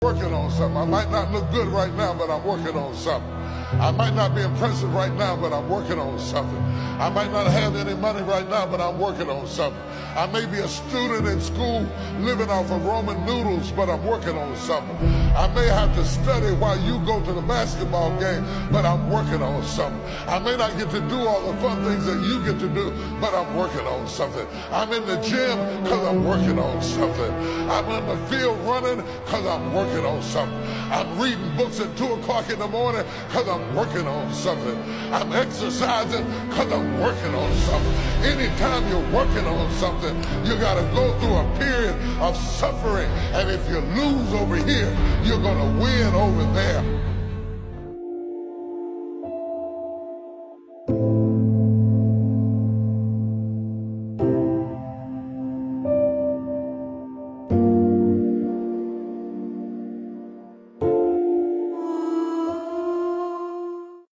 working on something. I might not look good right now, but I'm working on something. I might not be impressive right now, but I'm working on something. I might not have any money right now, but I'm working on something. I may be a student in school living off of Roman noodles, but I'm working on something. I may have to study while you go to the basketball game, but I'm working on something. I may not get to do all the fun things that you get to do, but I'm working on something. I'm in the gym because I'm working on something. I'm in the field running because I'm working on something. I'm reading books at 2 o'clock in the morning because I'm working on something. I'm exercising because I'm working on something. Anytime you're working on something, you got to go through a period of suffering. And if you lose over here, you're going to win over there.